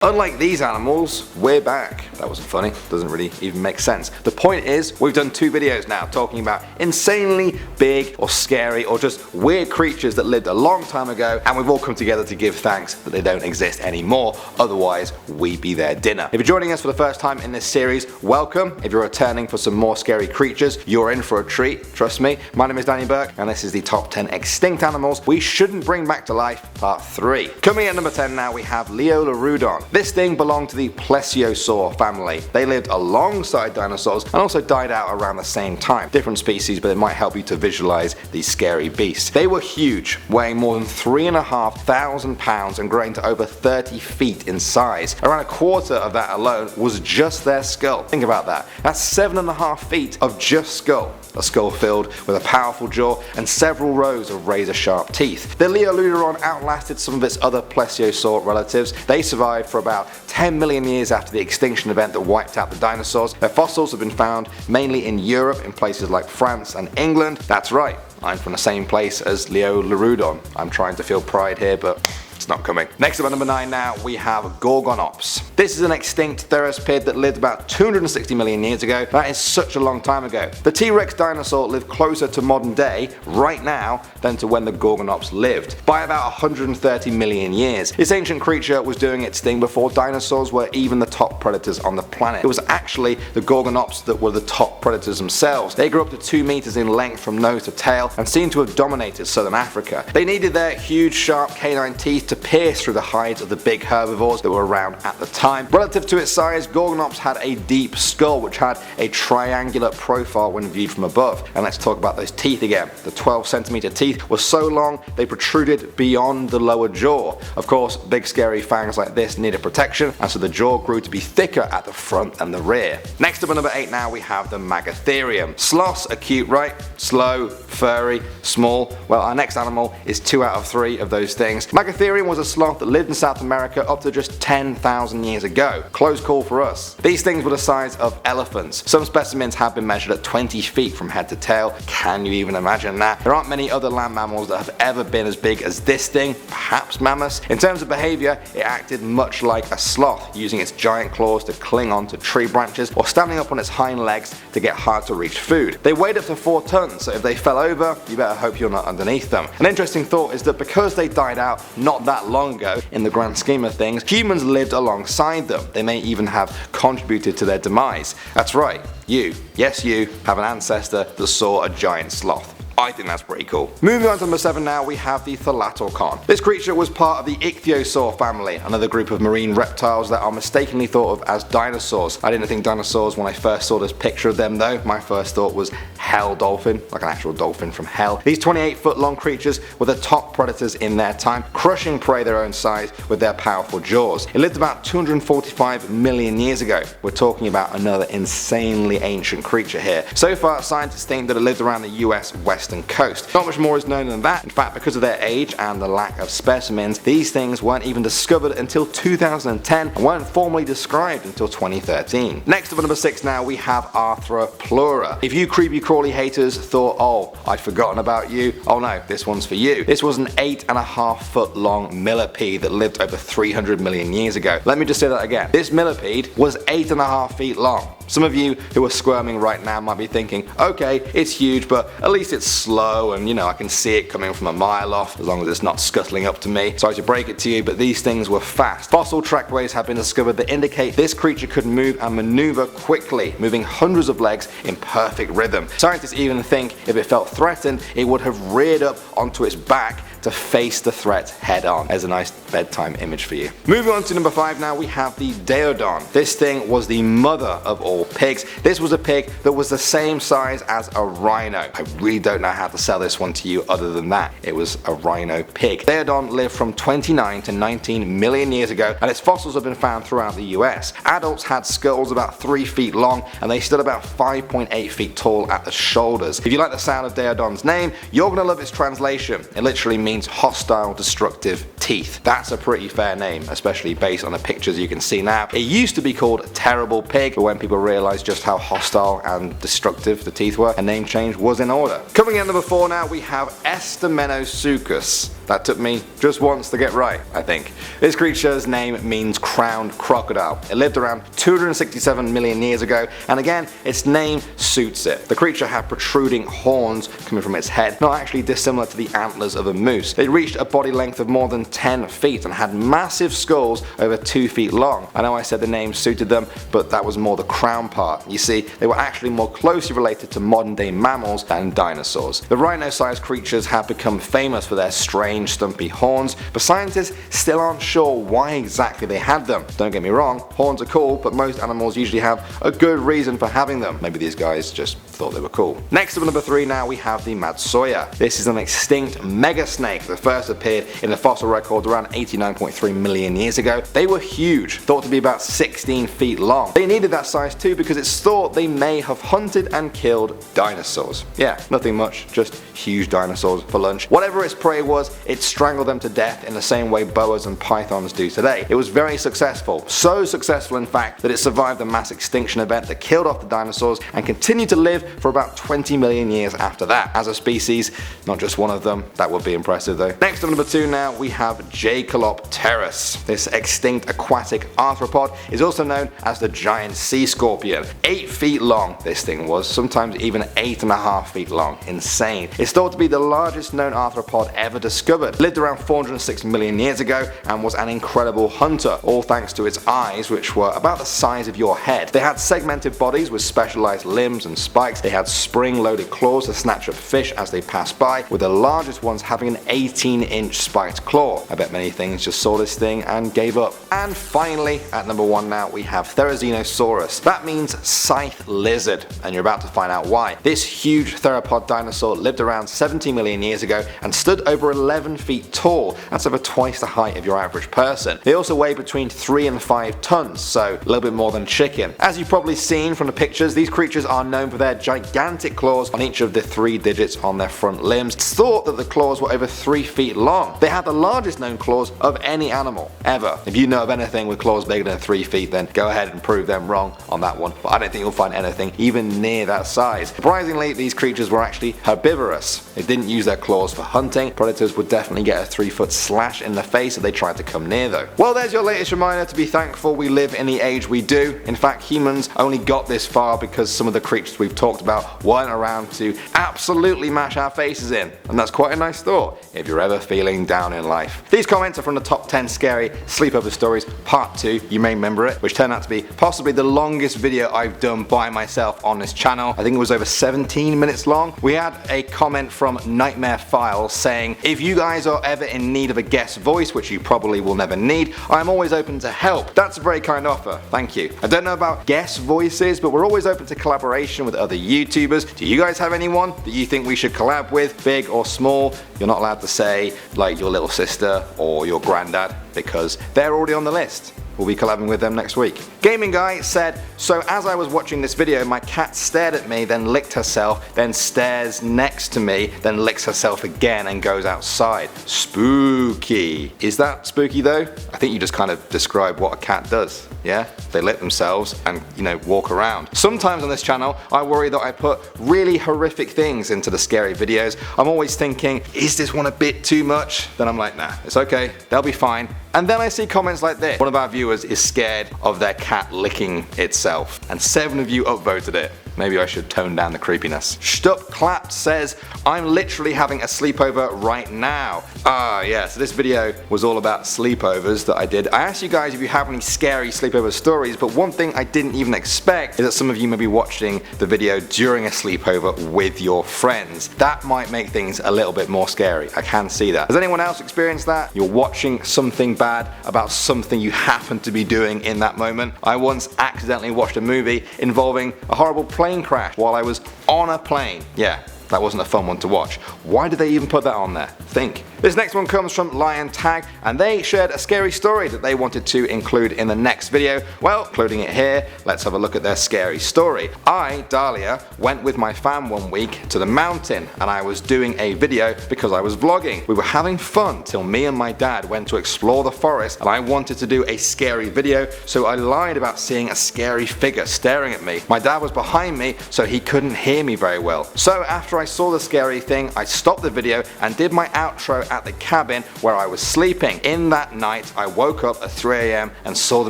Unlike these animals, we're back. That wasn't funny, doesn't really even make sense. The point is, we've done 2 videos now talking about insanely big or scary or just weird creatures that lived a long time ago, and we've all come together to give thanks that they don't exist anymore, otherwise we'd be their dinner. If you're joining us for the first time in this series, welcome. If you're returning for some more scary creatures, you're in for a treat, trust me. My name is Danny Burke, and this is the top 10 extinct animals we shouldn't bring back to life, part 3. Coming at number 10 now, we have Leolurudon. This thing belonged to the Plesiosaurus family. They lived alongside dinosaurs and also died out around the same time. Different species, but it might help you to visualize these scary beasts. They were huge, weighing more than 3,500 pounds and growing to over 30 feet in size. Around a quarter of that alone was just their skull. Think about that. That's 7.5 feet of just skull. A skull filled with a powerful jaw and several rows of razor-sharp teeth. The Leolurudon outlasted some of its other plesiosaur relatives. They survived for about 10 million years after the extinction event that wiped out the dinosaurs. Their fossils have been found mainly in Europe, in places like France and England. That's right, I'm from the same place as Leolurudon. I'm trying to feel pride here, but it's not coming. Next up at number 9 now, we have Gorgonops. This is an extinct theropod that lived about 260 million years ago. That is such a long time ago. The T-Rex dinosaur lived closer to modern day, right now, than to when the Gorgonops lived, by about 130 million years. This ancient creature was doing its thing before dinosaurs were even the top predators on the planet. It was actually the Gorgonops that were the top predators themselves. They grew up to 2 meters in length from nose to tail and seemed to have dominated southern Africa. They needed their huge sharp canine teeth to pierce through the hides of the big herbivores that were around at the time. Relative to its size, Gorgonops had a deep skull which had a triangular profile when viewed from above. And let's talk about those teeth again. The 12cm teeth were so long they protruded beyond the lower jaw. Of course, big scary fangs like this needed protection, and so the jaw grew to be thicker at the front and the rear. Next up at number 8 now, we have the Megasnake. Sloths are cute, right? Slow, furry, small. Well, our next animal is 2 out of 3 of those things. Megasnake was a sloth that lived in South America up to just 10,000 years ago. Close call for us. These things were the size of elephants. Some specimens have been measured at 20 feet from head to tail. Can you even imagine that? There aren't many other land mammals that have ever been as big as this thing, perhaps mammoths. In terms of behavior, it acted much like a sloth, using its giant claws to cling onto tree branches or standing up on its hind legs to get hard to reach food. They weighed up to 4 tons, so if they fell over, you better hope you're not underneath them. An interesting thought is that because they died out not that long ago, in the grand scheme of things, humans lived alongside them. They may even have contributed to their demise. That's right, you, yes you, have an ancestor that saw a giant sloth. I think that's pretty cool. Moving on to number 7 now, we have the Salaat. This creature was part of the Ichthyosaur family, another group of marine reptiles that are mistakenly thought of as dinosaurs. I didn't think dinosaurs when I first saw this picture of them though. My first thought was hell dolphin, like an actual dolphin from hell. These 28-foot long creatures were the top predators in their time, crushing prey their own size with their powerful jaws. It lived about 245 million years ago. We're talking about another insanely ancient creature here. So far, scientists think that it lived around the US western coast. Not much more is known than that. In fact, because of their age and the lack of specimens, these things weren't even discovered until 2010 and weren't formally described until 2013. Next up at number 6 now, we have Arthropleura. If you creepy crawly haters thought, oh, I'd forgotten about you, oh no, this one's for you. This was an 8.5 foot long millipede that lived over 300 million years ago. Let me just say that again. This millipede was 8.5 feet long. Some of you who are squirming right now might be thinking, okay, it's huge, but at least it's slow and I can see it coming from a mile off as long as it's not scuttling up to me. Sorry to break it to you, but these things were fast. Fossil trackways have been discovered that indicate this creature could move and maneuver quickly, moving hundreds of legs in perfect rhythm. Scientists even think if it felt threatened, it would have reared up onto its back to face the threat head on. There's a nice bedtime image for you. Moving on to number 5 now, we have the Daeodon. This thing was the mother of all pigs. This was a pig that was the same size as a rhino. I really don't know how to sell this one to you other than that. It was a rhino pig. Daeodon lived from 29 to 19 million years ago, and its fossils have been found throughout the US. Adults had skulls about 3 feet long, and they stood about 5.8 feet tall at the shoulders. If you like the sound of Daeodon's name, you're gonna love its translation. It literally means means hostile, destructive teeth. That's a pretty fair name, especially based on the pictures you can see now. It used to be called Terrible Pig, but when people realized just how hostile and destructive the teeth were, a name change was in order. Coming in at number 4 now, we have Therizinosaurus. That took me just once to get right, I think. This creature's name means crowned crocodile. It lived around 267 million years ago, and again, its name suits it. The creature had protruding horns coming from its head, not actually dissimilar to the antlers of a moose. They reached a body length of more than 10 feet and had massive skulls over 2 feet long. I know I said the name suited them, but that was more the crown part. You see, they were actually more closely related to modern day mammals than dinosaurs. The rhino-sized creatures have become famous for their strange stumpy horns, but scientists still aren't sure why exactly they had them. Don't get me wrong, horns are cool, but most animals usually have a good reason for having them. Maybe these guys just thought they were cool. Next up at number 3 now, we have the Matsuya. This is an extinct megasnake that first appeared in the fossil records around 89.3 million years ago. They were huge, thought to be about 16 feet long. They needed that size too because it's thought they may have hunted and killed dinosaurs. Yeah, nothing much, just huge dinosaurs for lunch. Whatever its prey was, it strangled them to death in the same way boas and pythons do today. It was very successful, so successful in fact that it survived the mass extinction event that killed off the dinosaurs and continued to live for about 20 million years after that. As a species, not just one of them. That would be impressive though. Next up, number 2 now, we have Jakealopteryx. This extinct aquatic arthropod is also known as the giant sea scorpion. 8 feet long this thing was, sometimes even 8.5 feet long. Insane. It's thought to be the largest known arthropod ever discovered. Lived around 406 million years ago and was an incredible hunter, all thanks to its eyes, which were about the size of your head. They had segmented bodies with specialized limbs and spikes. They had spring-loaded claws to snatch up fish as they passed by, with the largest ones having an 18-inch spiked claw. I bet many things just saw this thing and gave up. And finally, at number 1 now, we have Therizinosaurus. That means scythe lizard, and you're about to find out why. This huge theropod dinosaur lived around 70 million years ago and stood over 11 feet tall. That's over twice the height of your average person. They also weigh between 3 and 5 tons, so a little bit more than chicken. As you've probably seen from the pictures, these creatures are known for their gigantic claws on each of the 3 digits on their front limbs. It's thought that the claws were over 3 feet long. They had the largest known claws of any animal ever. If you know of anything with claws bigger than 3 feet, then go ahead and prove them wrong on that one, but I don't think you'll find anything even near that size. Surprisingly, these creatures were actually herbivorous. They didn't use their claws for hunting. Predators would definitely get a 3-foot slash in the face if they tried to come near though. Well, there's your latest reminder to be thankful we live in the age we do. In fact, humans only got this far because some of the creatures we've talked about weren't around to absolutely mash our faces in, and that's quite a nice thought if you're ever feeling down in life. These comments are from the top 10 scary sleepover stories part 2, you may remember it, which turned out to be possibly the longest video I've done by myself on this channel. I think it was over 17 minutes long. We had a comment from Nightmare Files saying, if you guys are ever in need of a guest voice, which you probably will never need, I'm always open to help. That's a very kind offer, thank you. I don't know about guest voices, but we're always open to collaboration with other YouTubers. Do you guys have anyone that you think we should collab with, big or small? You're not allowed to say like your little sister or your granddad because they're already on the list. We'll be collabing with them next week. Gaming Guy said, so as I was watching this video, my cat stared at me, then licked herself, then stares next to me, then licks herself again and goes outside. Spooky. Is that spooky though? I think you just kind of described what a cat does. Yeah? They lick themselves and, walk around. Sometimes on this channel, I worry that I put really horrific things into the scary videos. I'm always thinking, is this one a bit too much? Then I'm like, nah, it's okay, they'll be fine. And then I see comments like this. One of our viewers is scared of their cat licking itself, and 7 of you upvoted it. Maybe I should tone down the creepiness. Stup Clapped says, I'm literally having a sleepover right now. Yeah, so this video was all about sleepovers that I did. I asked you guys if you have any scary sleepover stories, but one thing I didn't even expect is that some of you may be watching the video during a sleepover with your friends. That might make things a little bit more scary. I can see that. Has anyone else experienced that? You're watching something bad about something you happen to be doing in that moment. I once accidentally watched a movie involving a horrible plane crash while I was on a plane. Yeah, that wasn't a fun one to watch. Why did they even put that on there? Think. This next one comes from Lion Tag, and they shared a scary story that they wanted to include in the next video. Well, including it here, let's have a look at their scary story. I, Dahlia, went with my fam one week to the mountain, and I was doing a video because I was vlogging. We were having fun till me and my dad went to explore the forest, and I wanted to do a scary video, so I lied about seeing a scary figure staring at me. My dad was behind me, so he couldn't hear me very well. So after I saw the scary thing, I stopped the video and did my outro at the cabin where I was sleeping. In that night, I woke up at 3 AM and saw the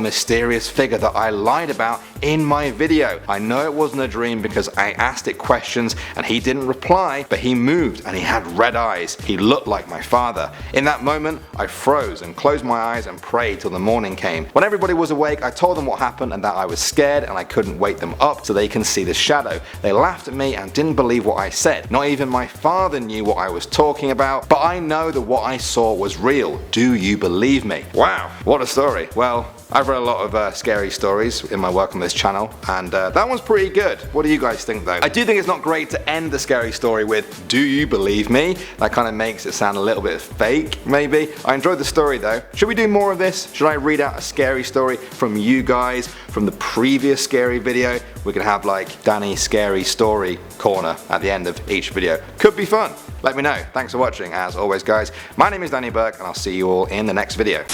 mysterious figure that I lied about in my video. I know it wasn't a dream because I asked it questions and he didn't reply, but he moved and he had red eyes. He looked like my father. In that moment, I froze and closed my eyes and prayed till the morning came. When everybody was awake, I told them what happened and that I was scared and I couldn't wake them up so they can see the shadow. They laughed at me and didn't believe what I said. Not even my father knew what I was talking about, but I know that what I saw was real. Do you believe me? Wow, what a story. Well, I've read a lot of scary stories in my work on this channel, and that one's pretty good. What do you guys think though? I do think it's not great to end the scary story with, do you believe me? That kind of makes it sound a little bit fake, maybe. I enjoyed the story though. Should we do more of this? Should I read out a scary story from you guys from the previous scary video? We could have like Danny's scary story corner at the end of each video. Could be fun. Let me know. Thanks for watching as always guys. My name is Danny Burke and I'll see you all in the next video.